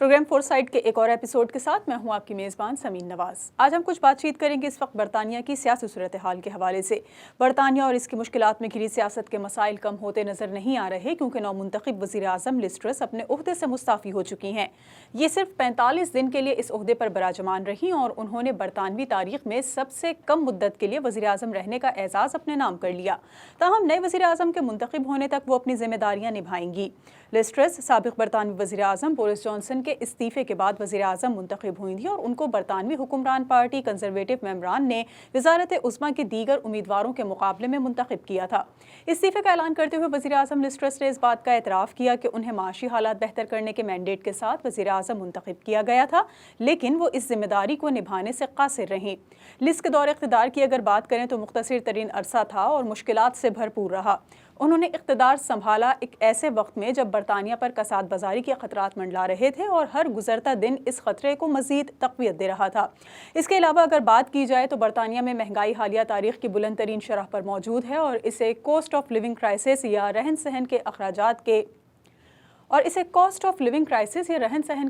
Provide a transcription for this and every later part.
Programme foresight के एक और एपिसोड के साथ मैं हूं आपकी मेज़बान समीन नवाज। आज हम कुछ बातचीत करेंगे इस वक्त बरतानिया की सियासी सूरत हाल के हवाले से। बरतानिया और इसकी मुश्किलात में घिरी सियासत के मसाइल कम होते नजर नहीं आ रहे, क्योंकि नौमुंतखब वज़ीर आज़म लिज़ ट्रस अपने ओहदे से मुस्ताफ़ी हो चुकी हैं। ये सिर्फ 45 दिन के लिए इस ओहदे पर बराजमान रहीं और उन्होंने बरतानवी तारीख में सबसे कम मुद्दत के लिए वज़ीर आज़म रहने का एजाज़ अपने नाम कर लिया। ताहम नए वज़ीर आज़म के मुंतखब होने तक वो अपनी जिम्मेदारियाँ निभाएंगी। लिज़ ट्रस साबिक़ बरतानवी वज़ीर आज़म बोरिस जॉनसन के इस्तीफ़े के बाद वज़ीर आज़म मुंतखब हुई थी और उनको बरतानवी हुक्मरान पार्टी कंजरवेटिव मेंबरान ने वज़ारत उज़्मा के दीगर उम्मीदवारों के मुकाबले में मुंतखब किया था। इस्तीफ़े का ऐलान करते हुए वज़ीर आज़म लिज़ ट्रस ने इस बात का एतराफ़ किया कि उन्हें माशी हालात बेहतर करने के मैंडेट के साथ वज़ीर आज़म मुंतखब किया गया था, लेकिन वो इस जिम्मेदारी को निभाने से कासिर रहीं। लिज़ के दौर इक़्तिदार की अगर बात करें तो मुख्तसर तरीन अरसा था और मुश्किलात से भरपूर रहा। उन्होंने इक़्तिदार संभाला एक ऐसे वक्त में जब बरतानिया पर कसाद बाजारी के ख़तरात मंडला रहे थे और हर गुजरता दिन इस ख़तरे को मज़ीद तक़वियत दे रहा था। इसके अलावा अगर बात की जाए तो बरतानिया में महंगाई हालिया तारीख़ की बुलंद तरीन शरह पर मौजूद है और इसे कॉस्ट ऑफ लिविंग क्राइसिस या रहन सहन के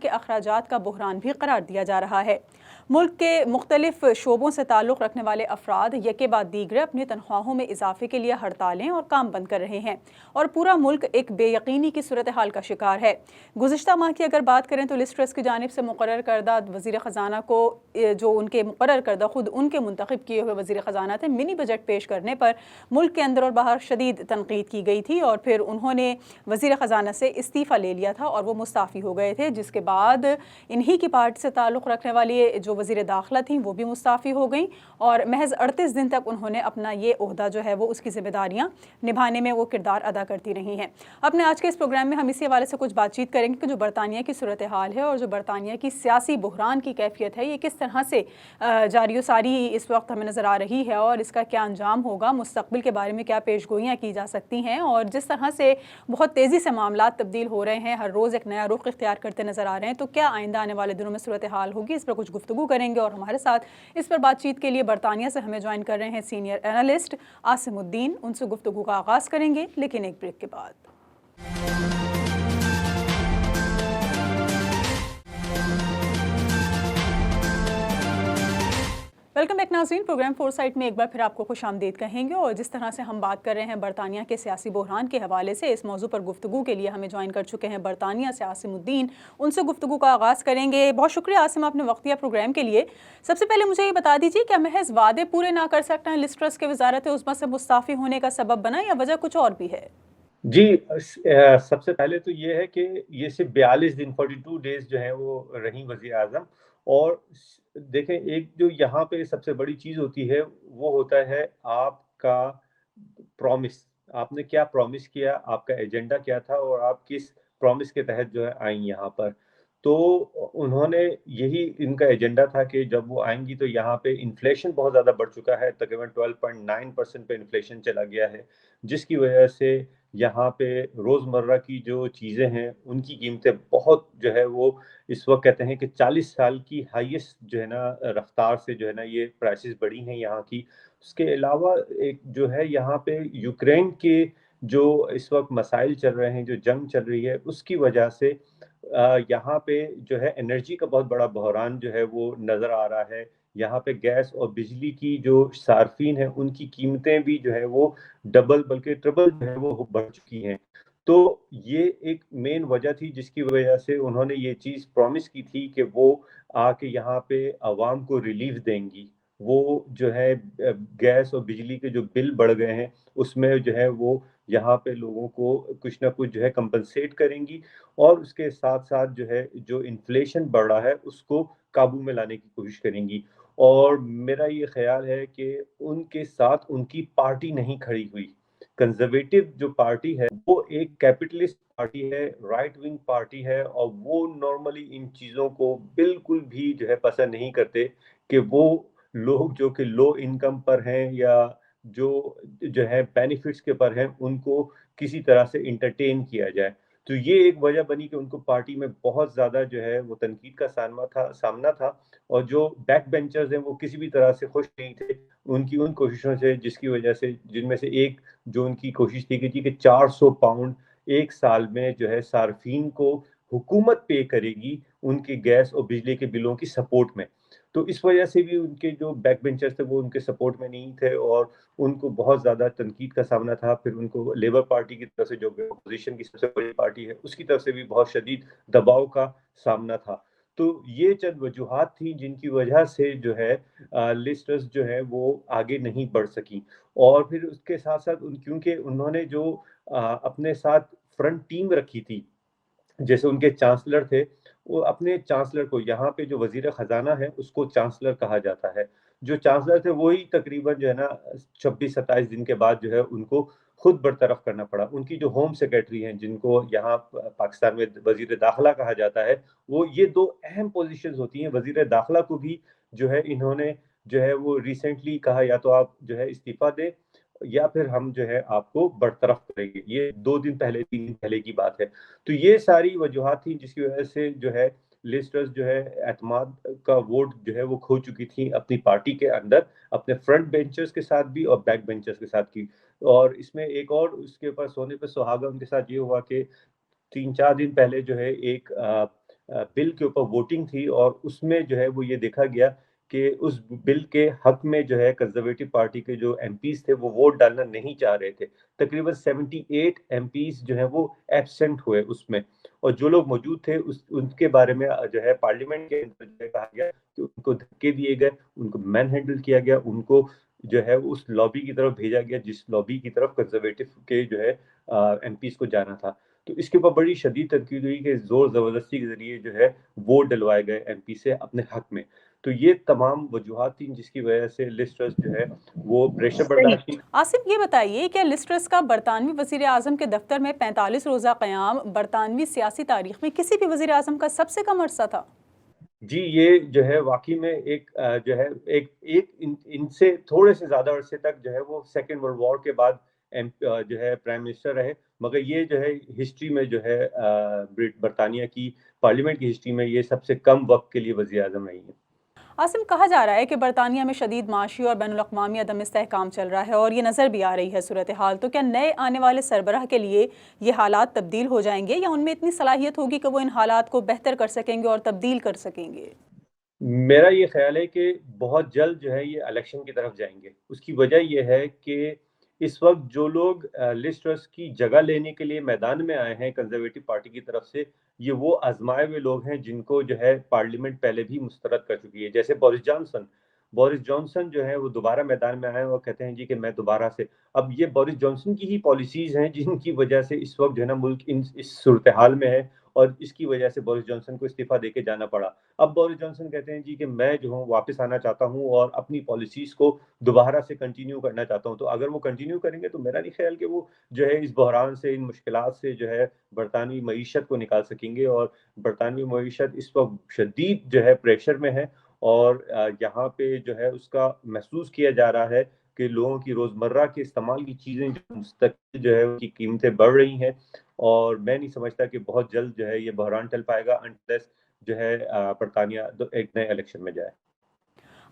अखराजात का बहरान भी करार दिया जा रहा है। मुल्क के मुख्तलिफ शोबों से ताल्लुक़ रखने वाले अफराद यके बाद दीगरे अपनी तनख्वाहों में इजाफे के लिए हड़तालें और काम बंद कर रहे हैं और पूरा मुल्क एक बेयकीनी की सूरत हाल का शिकार है। गुज़िश्ता माह की अगर बात करें तो लिज़ ट्रस की जानिब से मुकर्रर करदा वज़ीर ख़जाना को जो उनके मुकर्रर करदा खुद उनके मुंतखब किए हुए वज़ीर ख़जाना थे मिनी बजट पेश करने पर मुल्क के अंदर और बाहर शदीद तनकीद की गई थी और फिर उन्होंने वज़ीर ख़जाना से इस्तीफ़ा ले लिया था और वो मुस्ताफ़ी हो गए थे, जिसके बाद इन्हीं की पार्टी से ताल्लुक़ रखने वाली जो वज़ीर दाखिला थी वो भी मुस्ताफ़ी हो गई और महज 38 दिन तक उन्होंने अपना ये ओहदा जो है वो उसकी जिम्मेदारियां निभाने में वो किरदार अदा करती रही हैं। अपने आज के इस प्रोग्राम में हम इसी हवाले से कुछ बातचीत करेंगे कि जो बरतानिया की सूरत हाल है और जो बरतानिया की सियासी बहरान की कैफियत है ये किस तरह से जारी सारी इस वक्त हमें नज़र आ रही है और इसका क्या अंजाम होगा, मुस्तक़बिल के बारे में क्या पेशगोइयाँ की जा सकती हैं और जिस तरह से बहुत तेज़ी से मामला तब्दील हो रहे हैं, हर रोज़ एक नया रुख इख्तियार करते नज़र आ रहे हैं, तो क्या आइंदा आने वाले दिनों में सूरत हाल होगी, इस पर कुछ गुफ्तगू करेंगे। और हमारे साथ इस पर बातचीत के लिए बरतानिया से हमें ज्वाइन कर रहे हैं सीनियर एनालिस्ट आसिमुद्दीन। उनसे गुफ्तगू का आगाज़ करेंगे लेकिन एक ब्रेक के बाद। वेलकम बैक नाज़रीन, प्रोग्राम फोरसाइट में एक बार फिर आपको खुशामदीद कहेंगे और जिस तरह से हम बात कर रहे हैं बरतानिया के सियासी बहरान के हवाले से, इस मौजू पर गुफ्तगू के लिए हमें ज्वाइन कर चुके हैं बरतानिया से आसिमुद्दीन। उनसे गुफ्तगू का आगाज़ करेंगे। बहुत शुक्रिया आसिम, आपने वक्त दिया प्रोग्राम के लिए। सबसे पहले मुझे ये बता दीजिए, क्या महज वादे पूरे ना कर सकते हैं लिज़ ट्रस के वज़ारत उज़्मा से मुस्ताफ़ी होने का सबब बना या वजह कुछ और भी है? जी, सबसे पहले तो ये है कि ये सिर्फ 42 दिन 42 डेज जो है वो रही वज़ीर आज़म। और देखें, एक जो यहाँ पे सबसे बड़ी चीज़ होती है वो होता है आपका प्रॉमिस। आपने क्या प्रॉमिस किया, आपका एजेंडा क्या था और आप किस प्रॉमिस के तहत जो है आई यहाँ पर। तो उन्होंने यही इनका एजेंडा था कि जब वो आएंगी तो यहाँ पे इन्फ्लेशन बहुत ज़्यादा बढ़ चुका है, तकरीबन 12.9% पे इन्फ्लेशन चला गया है, जिसकी वजह से यहाँ पे रोज़मर्रा की जो चीज़ें हैं उनकी कीमतें बहुत जो है वो इस वक्त कहते हैं कि 40 साल की हाईएस्ट जो है ना रफ्तार से जो है ना ये प्राइसेस बढ़ी हैं यहाँ की। उसके अलावा एक जो है यहाँ पे यूक्रेन के जो इस वक्त मसाइल चल रहे हैं, जो जंग चल रही है, उसकी वजह से यहाँ पे जो है एनर्जी का बहुत बड़ा बहरान जो है वो नज़र आ रहा है। यहाँ पे गैस और बिजली की जो सार्फिन है उनकी कीमतें भी जो है वो डबल बल्कि ट्रिपल जो है वो बढ़ चुकी हैं। तो ये एक मेन वजह थी जिसकी वजह से उन्होंने ये चीज़ प्रॉमिस की थी कि वो आके यहाँ पे आवाम को रिलीफ देंगी। वो जो है गैस और बिजली के जो बिल बढ़ गए हैं उसमें जो है वो यहाँ पे लोगों को कुछ ना कुछ जो है कंपनसेट करेंगी और उसके साथ-साथ जो है जो इन्फ्लेशन बढ़ रहा है उसको काबू में लाने की कोशिश करेंगी। और मेरा ये ख़्याल है कि उनके साथ उनकी पार्टी नहीं खड़ी हुई। कंज़र्वेटिव जो पार्टी है वो एक कैपिटलिस्ट पार्टी है, राइट विंग पार्टी है और वो नॉर्मली इन चीज़ों को बिल्कुल भी जो है पसंद नहीं करते कि वो लोग जो कि लो इनकम पर हैं या जो जो है बेनिफिट्स के पर हैं उनको किसी तरह से एंटरटेन किया जाए। तो ये एक वजह बनी कि उनको पार्टी में बहुत ज़्यादा जो है वो तनकीद का सामना था और जो बैक बेंचर्स हैं वो किसी भी तरह से खुश नहीं थे उनकी उन कोशिशों से, जिसकी वजह से जिनमें से एक जो उनकी कोशिश थी कि 400 पाउंड एक साल में जो है सार्फिन को हुकूमत पे करेगी उनके गैस और बिजली के बिलों की सपोर्ट में। तो इस वजह से भी उनके जो बैक बेंचर्स थे वो उनके सपोर्ट में नहीं थे और उनको बहुत ज़्यादा तनकीद का सामना था। फिर उनको लेबर पार्टी की तरफ से, जो अपोजिशन की सबसे बड़ी पार्टी है, उसकी तरफ से भी बहुत शदीद दबाव का सामना था। तो ये चंद वजूहात थी जिनकी वजह से जो है लिज ट्रस जो है वो आगे नहीं बढ़ सकी। और फिर उसके साथ-साथ क्योंकि उन्होंने जो अपने साथ फ्रंट टीम रखी थी, जैसे उनके चांसलर थे, वो अपने चांसलर को, यहाँ पे जो वज़ीर ख़ज़ाना है उसको चांसलर कहा जाता है। जो चांसलर थे वही तकरीबन जो है ना 26-27 दिन के बाद जो है उनको खुद बरतरफ करना पड़ा। उनकी जो होम सेक्रेटरी हैं, जिनको यहाँ पाकिस्तान में वज़ीर दाखिला कहा जाता है, वो ये 2 अहम पोज़ीशंस होती हैं। वज़ीर दाखिला को भी जो है इन्होंने जो है वो रिसेंटली कहा, या तो आप जो है इस्तीफ़ा दें या फिर हम जो है आपको बरतरफ करेंगे। ये 2 दिन पहले, 3 दिन पहले की बात है। तो ये सारी वजूहात थी जिसकी वजह से जो है लिज ट्रस जो है एतमाद का वोट जो है वो खो चुकी थी अपनी पार्टी के अंदर, अपने फ्रंट बेंचर्स के साथ भी और बैक बेंचर्स के साथ की। और इसमें एक और उसके ऊपर सोने पे सुहागा उनके साथ ये हुआ कि 3-4 दिन पहले जो है एक बिल के ऊपर वोटिंग थी और उसमें जो है वो ये देखा गया कि उस बिल के हक में जो है कंजर्वेटिव पार्टी के जो एमपीज़ थे वो वोट डालना नहीं चाह रहे थे। तकरीबन 78 एमपीज़ जो हैं वो एब्सेंट हुए उसमें, और जो लोग मौजूद थे उनके बारे में जो है पार्लियामेंट के अंदर जो है कहा गया कि उनको धक्के दिए गए, उनको मैन हैंडल किया गया, उनको जो है उस लॉबी की तरफ भेजा गया जिस लॉबी की तरफ कंजर्वेटिव के जो है एमपीज़ को जाना था। तो इसके ऊपर बड़ी शदीद तनकीद हुई कि ज़ोर ज़बरदस्ती के ज़रिए जो है वोट डलवाए गए एमपी से अपने हक में। तो ये तमाम वजूहात थी जिसकी वजह से लिज ट्रस जो है वो प्रेशर बर्दाश्त नहीं। आसिफ, ये बताइए क्या लिज ट्रस का बरतानवी वज़ीर आज़म के दफ्तर में 45 रोज़ा क़याम बरतानवी सियासी तारीख में किसी भी वज़ीर आज़म का सबसे कम अरसा था? जी, ये जो है वाक़ई में एक जो है एक एक इनसे थोड़े से ज़्यादा अरसे तक जो है वो सेकंड वर्ल्ड वॉर के बाद जो है प्राइम मिनिस्टर रहे। मगर ये जो है हिस्ट्री में जो है बरतानिया की पार्लियामेंट की हिस्ट्री में ये सबसे कम वक़्त के लिए वज़ीर आज़म रही हैं। आसिम, कहा जा रहा है कि बरतानिया में शदीद माशी और बैनुल-अक़वामी अदम इस्तेहकाम चल रहा है और ये नज़र भी आ रही है सूरत हाल। तो क्या नए आने वाले सरबराह के लिए ये हालात तब्दील हो जाएंगे या उनमें इतनी सलाहियत होगी कि वो इन हालात को बेहतर कर सकेंगे और तब्दील कर सकेंगे? मेरा ये ख़्याल है कि बहुत जल्द जो है ये इलेक्शन की तरफ जाएँगे। उसकी वजह ये है कि इस वक़्त जो लोग लिज ट्रस की जगह लेने के लिए मैदान में आए हैं कंज़र्वेटिव पार्टी की तरफ से, ये वो आज़माए हुए लोग हैं जिनको जो है पार्लियामेंट पहले भी मुस्तरद कर चुकी है। जैसे बोरिस जॉनसन जो है वो दोबारा मैदान में आए हैं और कहते हैं जी कि मैं दोबारा से। अब ये बोरिस जॉनसन की ही पॉलिसीज़ हैं जिनकी वजह से इस वक़्त जो है ना मुल्क इस सूरत-ए-हाल में है और इसकी वजह से बोरिस जॉनसन को इस्तीफ़ा देके जाना पड़ा। अब बोरिस जॉनसन कहते हैं जी कि मैं जो हूँ वापस आना चाहता हूँ और अपनी पॉलिसीज़ को दोबारा से कंटिन्यू करना चाहता हूँ। तो अगर वो कंटिन्यू करेंगे तो मेरा नहीं ख़्याल कि वो जो है इस बहरान से, इन मुश्किलात से जो है बरतानवी मईशत को निकाल सकेंगे। और बरतानवी मईशत इस वक़्त शदीद जो है प्रेशर में है और यहाँ पे जो है उसका महसूस किया जा रहा है कि लोगों की रोज़मर्रा के इस्तेमाल की चीज़ें जो मुस्तकिल जो है उनकी कीमतें बढ़ रही हैं। और मैं नहीं समझता कि बहुत जल्द जो है ये बहरान टल पाएगा अनलेस जो है बरतानिया एक नए इलेक्शन में जाए।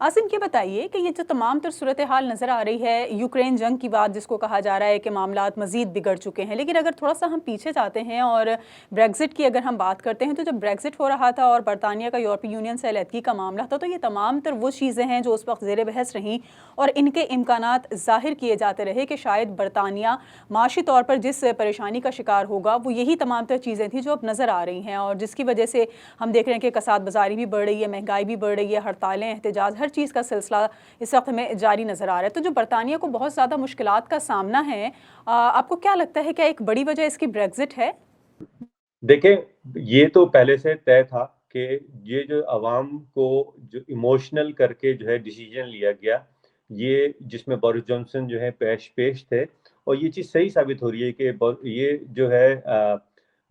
आसिम, ये बताइए कि ये जो तमाम तर सूरत हाल नज़र आ रही है यूक्रेन जंग की बात, जिसको कहा जा रहा है कि मामलात मज़ीद बिगड़ चुके हैं, लेकिन अगर थोड़ा सा हम पीछे जाते हैं और ब्रेग्ज़िट की अगर हम बात करते हैं, तो जब ब्रेग्ज़िट हो रहा था और बरतानिया का यूरोपीय यूनियन से अलहदगी का मामला था, तो ये तमाम तर वो चीज़ें हैं जो उस वक्त ज़ेर बहस रहीं और इनके इम्कानात ज़ाहिर किए जाते रहे कि शायद बरतानिया माशी तौर पर जिस परेशानी का शिकार होगा वो यही तमाम तर चीज़ें थी जो अब नज़र आ रही हैं और जिसकी वजह से हम देख रहे हैं कि कसाद बाज़ारी भी बढ़ रही है, महंगाई भी बढ़ रही है, हड़तालें, एहतजाज, हर चीज़ का सिलसिला इस वक्त हमें जारी नज़र आ रहा है। तो जो बरतानिया को बहुत ज़्यादा मुश्किलात का सामना है, आपको क्या लगता है, क्या एक बड़ी वजह इसकी ब्रेग्ज़िट है? देखें, ये तो पहले से तय था कि ये जो अवाम को जो इमोशनल करके जो है डिसीजन लिया गया, ये जिसमें बोरिस जॉनसन जो है पेश पेश थे, और ये चीज़ सही साबित हो रही है कि ये जो है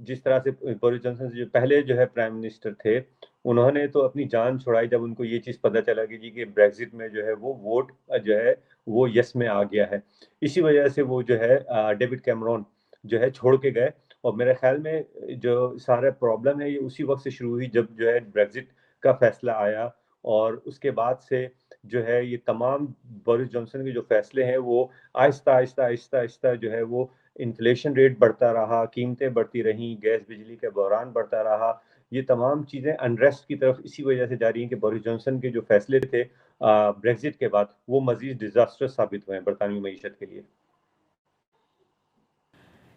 जिस तरह से बोरिस जॉनसन जो पहले जो है प्राइम मिनिस्टर थे, उन्होंने तो अपनी जान छुड़ाई जब उनको ये चीज़ पता चला कि जी कि ब्रेक्सिट में जो है वो वोट जो है वो यस में आ गया है। इसी वजह से वो जो है डेविड कैमरॉन जो है छोड़ के गए। और मेरे ख्याल में जो सारा प्रॉब्लम है ये उसी वक़्त से शुरू हुई जब जो है ब्रेक्सिट का फ़ैसला आया और उसके बाद से जो है ये तमाम बोरिस जॉनसन के जो फैसले हैं वो आहिस्ता आहिस्ता आहिस्ता आहिस्ता जो है वो इन्फ्लेशन रेट बढ़ता रहा, कीमतें बढ़ती रहीं, गैस बिजली का बहरान बढ़ता रहा। ये तमाम चीज़ें अनरेस्ट की तरफ इसी वजह से जा रही हैं कि बोरिस जॉनसन के जो फैसले थे ब्रेक्जिट के बाद वो मजीद डिजास्टर्स साबित हुए हैं बरतानवी मईशत के लिए।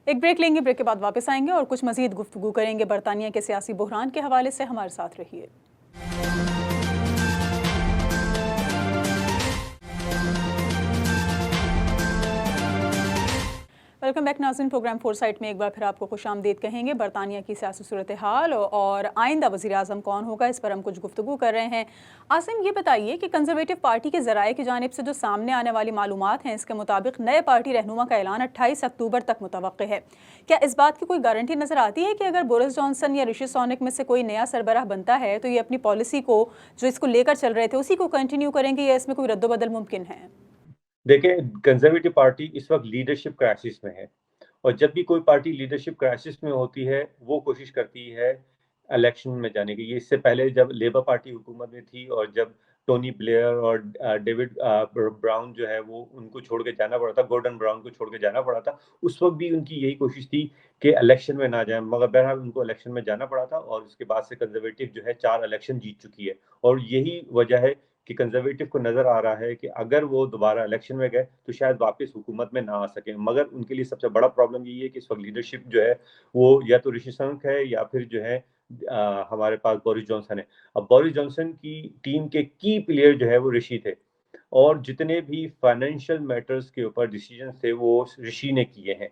एक ब्रेक लेंगे, ब्रेक के बाद वापस आएंगे और कुछ मजीद गुफ्तगू करेंगे बरतानिया के सियासी बहरान के हवाले से। हमारे साथ रहिए। वेलकम बैक नाज़रीन। प्रोग्राम फोरसाइट में एक बार फिर आपको खुशामदीद कहेंगे। बरतानिया की सियासी सूरत हाल और आइंदा वज़ीर आज़म कौन होगा, इस पर हम कुछ गुफ्तगू कर रहे हैं। आसिम, ये बताइए कि कंजर्वेटिव पार्टी के ज़राए की जानिब से जो सामने आने वाली मालूमात हैं, इसके मुताबिक नए पार्टी रहनुमा का ऐलान 28 अक्टूबर तक मुतवक्के है। क्या इस बात की कोई गारंटी नज़र आती है कि अगर बोरिस जॉनसन या ऋषि सुनक में से कोई नया सरबराह बनता है तो ये अपनी पॉलिसी को, जो इसको लेकर चल रहे थे, उसी को कंटिन्यू करेंगे या इसमें कोई रद्दोबदल मुमकिन है? देखिए, कंजर्वेटिव पार्टी इस वक्त लीडरशिप क्राइसिस में है और जब भी कोई पार्टी लीडरशिप क्राइसिस में होती है वो कोशिश करती है इलेक्शन में जाने की। ये इससे पहले जब लेबर पार्टी हुकूमत में थी और जब टोनी ब्लेयर और डेविड ब्राउन जो है वो उनको छोड़ के जाना पड़ा था, गॉर्डन ब्राउन को छोड़ के जाना पड़ा था, उस वक्त भी उनकी यही कोशिश थी कि इलेक्शन में ना जाए, मगर बहरहाल उनको इलेक्शन में जाना पड़ा था और उसके बाद से कंजर्वेटिव जो है 4 इलेक्शन जीत चुकी है। और यही वजह है कि कंजर्वेटिव को नजर आ रहा है कि अगर वो दोबारा इलेक्शन में गए तो शायद वापस हुकूमत में ना आ सके। मगर उनके लिए सबसे बड़ा प्रॉब्लम यही है कि इस वक्त लीडरशिप जो है वो या तो ऋषि सुनक है या फिर जो है हमारे पास बोरिस जॉनसन है। अब बोरिस जॉनसन की टीम के की प्लेयर जो है वो ऋषि थे और जितने भी फाइनेंशियल मैटर्स के ऊपर डिसीजन थे वो ऋषि ने किए हैं।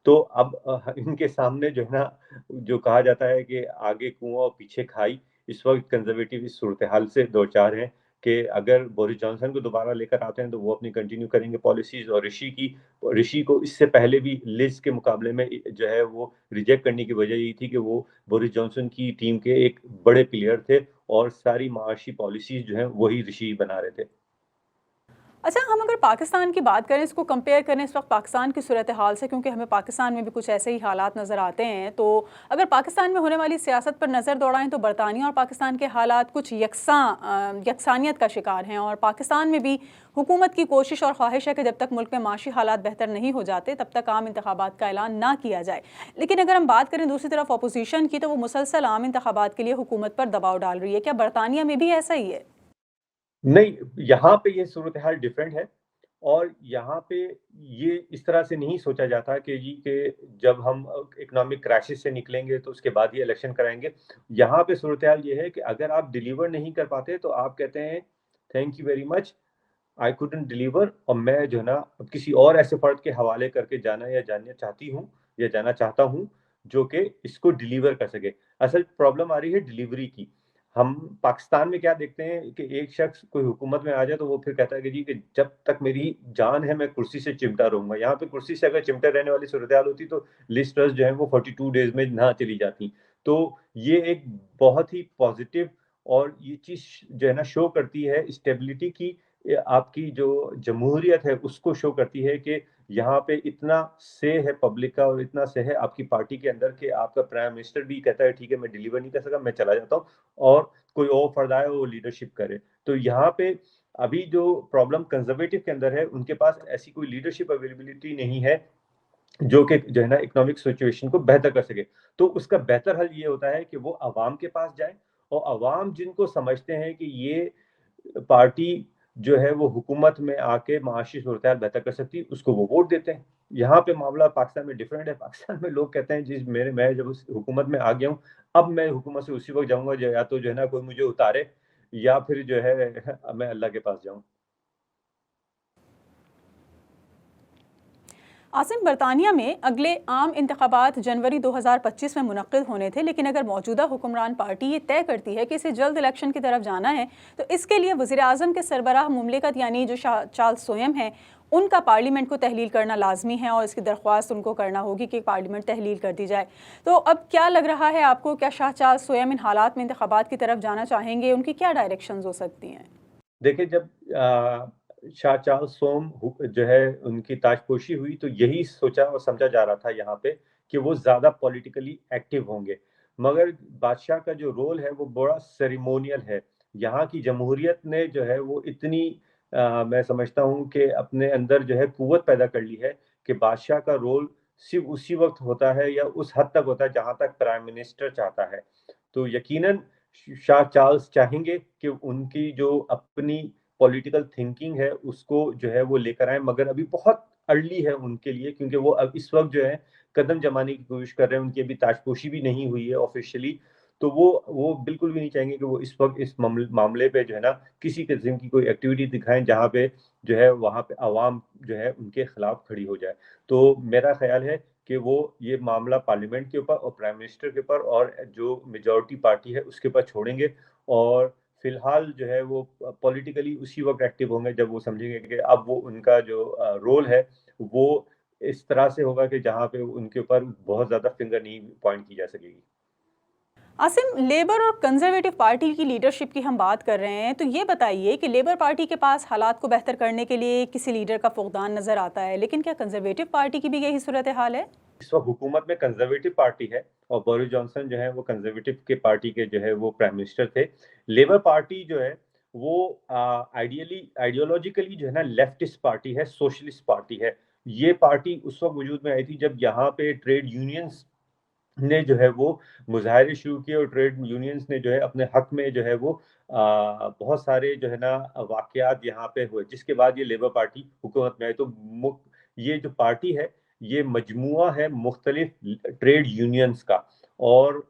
तो अब इनके सामने जो है ना, जो कहा जाता है कि आगे कुआं और पीछे खाई, इस वक्त कंजर्वेटिव इस सूरत हाल से दो चार हैं कि अगर बोरिस जॉनसन को दोबारा लेकर आते हैं तो वो अपनी कंटिन्यू करेंगे पॉलिसीज, और ऋषि को इससे पहले भी लिज के मुकाबले में जो है वो रिजेक्ट करने की वजह यही थी कि वो बोरिस जॉनसन की टीम के एक बड़े प्लेयर थे और सारी माशी पॉलिसीज जो है वही ऋषि बना रहे थे। अच्छा, हम अगर पाकिस्तान की बात करें, इसको कंपेयर करें इस वक्त पाकिस्तान की सूरत हाल से, क्योंकि हमें पाकिस्तान में भी कुछ ऐसे ही हालात नज़र आते हैं, तो अगर पाकिस्तान में होने वाली सियासत पर नज़र दौड़ाएं तो बरतानिया और पाकिस्तान के हालात कुछ यकसानियत का शिकार हैं। और पाकिस्तान में भी हुकूमत की कोशिश और ख्वाहिश है कि जब तक मुल्क में माशी हालात बेहतर नहीं हो जाते तब तक आम इंतखाबात का ऐलान ना किया जाए। लेकिन अगर हम बात करें दूसरी तरफ अपोजिशन की, तो वो मुसलसल आम इंतखाबात के लिए हुकूमत पर दबाव डाल रही है। क्या बरतानिया में भी ऐसा ही है? नहीं, यहाँ पे ये सूरत हाल डिफरेंट है और यहाँ पे ये इस तरह से नहीं सोचा जाता कि जी कि जब हम इकोनॉमिक क्राइसिस से निकलेंगे तो उसके बाद ही इलेक्शन कराएंगे। यहाँ पे सूरत हाल ये है कि अगर आप डिलीवर नहीं कर पाते तो आप कहते हैं thank you very much, I couldn't deliver, और मैं जो है ना अब किसी और ऐसे फर्द के हवाले करके जाना या जानना चाहती हूँ या जाना चाहता हूँ जो कि इसको डिलीवर कर सके। असल प्रॉब्लम आ रही है डिलीवरी की। हम पाकिस्तान में क्या देखते हैं कि एक शख्स कोई हुकूमत में आ जाए तो वो फिर कहता है कि जी कि जब तक मेरी जान है मैं कुर्सी से चिमटा रहूंगा। यहाँ पे कुर्सी से अगर चिमटा रहने वाली सूरत हाल होती तो लिस्ट ट्रस्ट जो है वो 42 डेज में ना चली जाती। तो ये एक बहुत ही पॉजिटिव और ये चीज जो है ना शो करती है स्टेबिलिटी की, आपकी जो जमहूरियत है उसको शो करती है कि यहाँ पे इतना से है पब्लिक का और इतना से है आपकी पार्टी के अंदर कि आपका प्राइम मिनिस्टर भी कहता है ठीक है मैं डिलीवर नहीं कर सका, मैं चला जाता हूँ और कोई और फर्द आए वो लीडरशिप करे। तो यहाँ पे अभी जो प्रॉब्लम कंजर्वेटिव के अंदर है, उनके पास ऐसी कोई लीडरशिप अवेलेबिलिटी नहीं है जो कि जो है ना इकोनॉमिक सिचुएशन को बेहतर कर सके। तो उसका बेहतर हल ये होता है कि वो अवाम के पास जाए और अवाम जिनको समझते हैं कि ये पार्टी जो है वो हुकूमत में आके माशी सूरत बेहतर कर सकती है, उसको वो वोट देते हैं। यहाँ पे मामला पाकिस्तान में डिफरेंट है। पाकिस्तान में लोग कहते हैं जी मेरे मैं जब उस हुकूमत में आ गया हूँ, अब मैं हुकूमत से उसी वक्त जाऊंगा या तो जो है ना कोई मुझे उतारे या फिर जो है मैं अल्लाह के पास जाऊं। आसिम, बरतानिया में अगले आम इंतखाबात जनवरी 2025 में मुनक्किद होने थे, लेकिन अगर मौजूदा हुक्मरान पार्टी ये तय करती है कि इसे जल्द इलेक्शन की तरफ जाना है तो इसके लिए वज़ीर आज़म के सरबराह मुमलिकत यानी जो शाह चार्ल्स सोयम हैं उनका पार्लियामेंट को तहलील करना लाजमी है और इसकी दरख्वास्त उनको करना होगी कि पार्लियामेंट तहलील कर दी जाए। तो अब क्या लग रहा है आपको, क्या शाह चार्ल्स सोयम इन हालात में इंतखाबात की तरफ जाना चाहेंगे? उनकी क्या डायरेक्शंस हो सकती हैं? देखिए, जब शाह चार्ल्स जो है उनकी ताजपोशी हुई तो यही सोचा और समझा जा रहा था यहाँ पे कि वो ज्यादा पॉलिटिकली एक्टिव होंगे, मगर बादशाह का जो रोल है वो बड़ा सेरेमोनियल है। यहाँ की जमहूरियत ने जो है वो इतनी मैं समझता हूँ कि अपने अंदर जो है कुव्वत पैदा कर ली है कि बादशाह का रोल सिर्फ उसी वक्त होता है या उस हद तक होता है जहाँ तक प्राइम मिनिस्टर चाहता है। तो यकीनन शाह चार्ल्स चाहेंगे कि उनकी जो अपनी पॉलिटिकल थिंकिंग है उसको जो है वो लेकर आए, मगर अभी बहुत अर्ली है उनके लिए, क्योंकि वो अब इस वक्त जो है कदम जमाने की कोशिश कर रहे हैं। उनकी अभी ताजपोशी भी नहीं हुई है ऑफिशियली। तो वो बिल्कुल भी नहीं चाहेंगे कि वो इस वक्त इस मामले पे जो है ना किसी किस्म की कोई एक्टिविटी दिखाएं जहाँ पे जो है वहाँ पे आवाम जो है उनके खिलाफ खड़ी हो जाए। तो मेरा ख्याल है कि वो ये मामला पार्लियामेंट के ऊपर और प्राइम मिनिस्टर के ऊपर और जो मेजॉरिटी पार्टी है उसके ऊपर छोड़ेंगे, और फिलहाल जो है वो पॉलिटिकली उसी वक्त एक्टिव होंगे जब वो समझेंगे कि अब वो उनका जो रोल है वो इस तरह से होगा कि जहाँ पे उनके ऊपर बहुत ज्यादा फिंगर नहीं पॉइंट की जा सकेगी। आसिम, लेबर और कंजर्वेटिव पार्टी की लीडरशिप की हम बात कर रहे हैं, तो ये बताइए कि लेबर पार्टी के पास हालात को बेहतर करने के लिए किसी लीडर का फुकदान नजर आता है, लेकिन क्या कंजर्वेटिव पार्टी की भी यही सूरत हाल है? इस वक्त हुकूमत में कंजर्वेटिव पार्टी है और बोरिस जॉनसन जो है वो कंजर्वेटिव के पार्टी के जो है वो प्राइम मिनिस्टर थे। लेबर पार्टी जो है वो आइडियोलॉजिकली जो है ना लेफ्टिस्ट पार्टी है, सोशलिस्ट पार्टी है। ये पार्टी उस वक्त वजूद में आई थी जब यहाँ पे ट्रेड यूनियंस ने जो है वो मुजाहरे शुरू किए, और ट्रेड यूनियंस ने जो है अपने हक में जो है वो बहुत सारे जो है ना वाकयात यहाँ पे हुए, जिसके बाद ये लेबर पार्टी हुकूमत में आई। तो ये जो पार्टी है ये मजमुआ है मुख्तलिफ ट्रेड यूनियंस का, और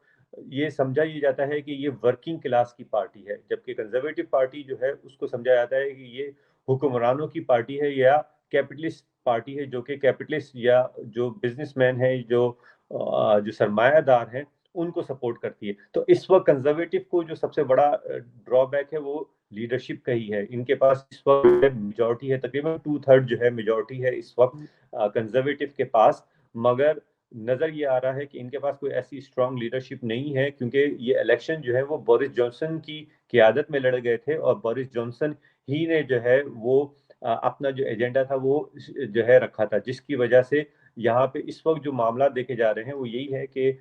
ये समझा ये जाता है कि ये वर्किंग क्लास की पार्टी है, जबकि कंजर्वेटिव पार्टी जो है उसको समझा जाता है कि ये हुक्मरानों की पार्टी है या कैपिटलिस्ट पार्टी है, जो कि कैपिटलिस्ट या जो बिजनेसमैन है, जो सरमायादार हैं उनको सपोर्ट करती है। तो इस वक्त कंजर्वेटिव को जो सबसे बड़ा ड्रॉबैक है वो लीडरशिप का ही है। इनके पास इस वक्त मेजोरिटी है, तकरीबन 2/3 जो है मेजोरिटी है इस वक्त कंजर्वेटिव के पास, मगर नजर ये आ रहा है कि इनके पास कोई ऐसी स्ट्रांग लीडरशिप नहीं है, क्योंकि ये इलेक्शन जो है वो बोरिस जॉनसन की क़यादत में लड़े गए थे, और बोरिस जॉनसन ही ने जो है वो अपना जो एजेंडा था वो जो है रखा था, जिसकी वजह से यहाँ पे इस वक्त जो मामला देखे जा रहे हैं वो यही है कि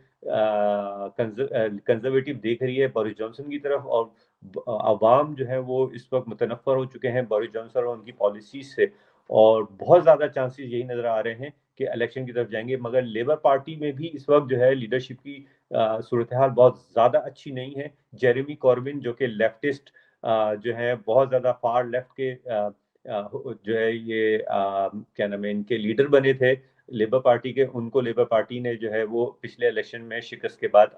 कंजर्वेटिव देख रही है बोरिस जॉनसन की तरफ, और अवाम जो है वो इस वक्त मुतनफ़र हो चुके हैं बोरिस जॉनसन और उनकी पॉलिसीज से, और बहुत ज़्यादा चांसेस यही नज़र आ रहे हैं कि इलेक्शन की तरफ जाएंगे। मगर लेबर पार्टी में भी इस वक्त जो है लीडरशिप की सूरत हाल बहुत ज़्यादा अच्छी नहीं है। जेरेमी कॉर्बिन जो कि लेफ्टिस्ट जो है बहुत ज़्यादा फार लेफ्ट के जो है ये क्या नाम है इनके लीडर बने थे लेबर पार्टी के, उनको लेबर पार्टी ने जो है वो पिछले इलेक्शन में शिकस्त के बाद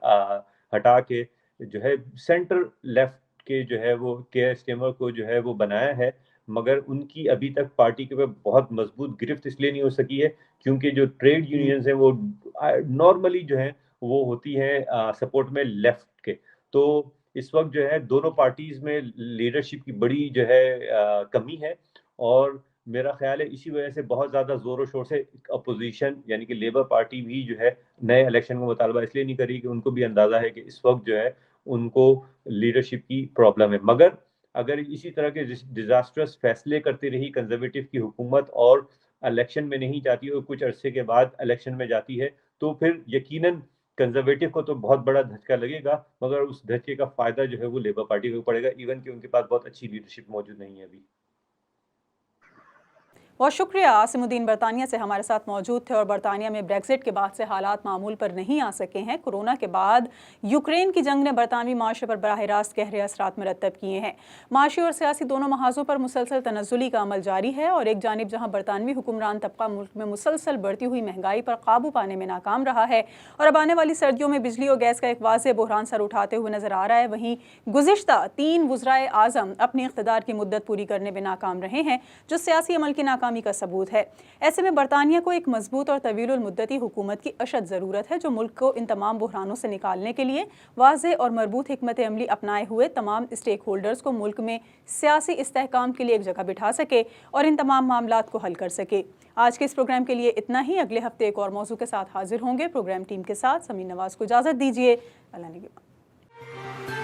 हटा के जो है सेंटर लेफ्ट के जो है वो केयर स्टेमर को जो है वो बनाया है। मगर उनकी अभी तक पार्टी के ऊपर बहुत मजबूत गिरफ्त इसलिए नहीं हो सकी है क्योंकि जो ट्रेड यूनियंस हैं वो नॉर्मली जो है वो होती हैं सपोर्ट में लेफ्ट के। तो इस वक्त जो है दोनों पार्टीज में लीडरशिप की बड़ी जो है कमी है, और मेरा ख्याल है इसी वजह से बहुत ज़्यादा ज़ोरों शोर से अपोजिशन यानी कि लेबर पार्टी भी जो है नए इलेक्शन का मुतालबा इसलिए नहीं करी कि उनको भी अंदाज़ा है कि इस वक्त जो है उनको लीडरशिप की प्रॉब्लम है। मगर अगर इसी तरह के डिजास्टर्स फैसले करती रही कंजर्वेटिव की हुकूमत और इलेक्शन में नहीं जाती और कुछ अरसे के बाद इलेक्शन में जाती है, तो फिर यकीनन कंजर्वेटिव को तो बहुत बड़ा धक्का लगेगा, मगर उस धक्के का फायदा जो है वो लेबर पार्टी को पड़ेगा, इवन कि उनके पास बहुत अच्छी लीडरशिप मौजूद नहीं है अभी। बहुत शुक्रिया। आसिमुद्दीन बरतानिया से हमारे साथ मौजूद थे। और बरतानिया में ब्रेक्जिट के बाद से हालात मामूल पर नहीं आ सके हैं। कोरोना के बाद यूक्रेन की जंग ने बरतानवी माशरे पर बराह रास्त गहरे असरात मरतब किए हैं। माशी और सियासी दोनों महाजों पर मुसलसल तनज़्ज़ुली का अमल जारी है, और एक जानिब जहाँ बरतानवी हुक्मरान तबका मुल्क में मुसलसल बढ़ती हुई महंगाई पर काबू पाने में नाकाम रहा है, और अब आने वाली सर्दियों में बिजली और गैस का एक वाज़ेह बहरान सर उठाते हुए नजर आ रहा है, वहीं गुज़िश्ता 3 वज़राए आज़म अपनी इक़्तिदार की मुद्दत पूरी करने में नाकाम रहे हैं, जो सियासी अमल की नाकामी का सबूत है। ऐसे में बरतानिया को एक मजबूत और तवील मुद्दती हुकूमत की अशद ज़रूरत है, जो मुल्क को इन तमाम बहरानों से निकालने के लिए वाज़ेह और मरबूत हिकमत अमली अपनाए हुए तमाम स्टेक होल्डर्स को मुल्क में सियासी इस्तेहकाम के लिए एक जगह बिठा सके और इन तमाम मामलात को हल कर सके। आज के इस प्रोग्राम के लिए इतना ही। अगले हफ्ते एक और मौजू के साथ हाजिर होंगे। प्रोग्राम टीम के साथ समीन नवाज को इजाज़त दीजिए। अल्लाह निगहबान।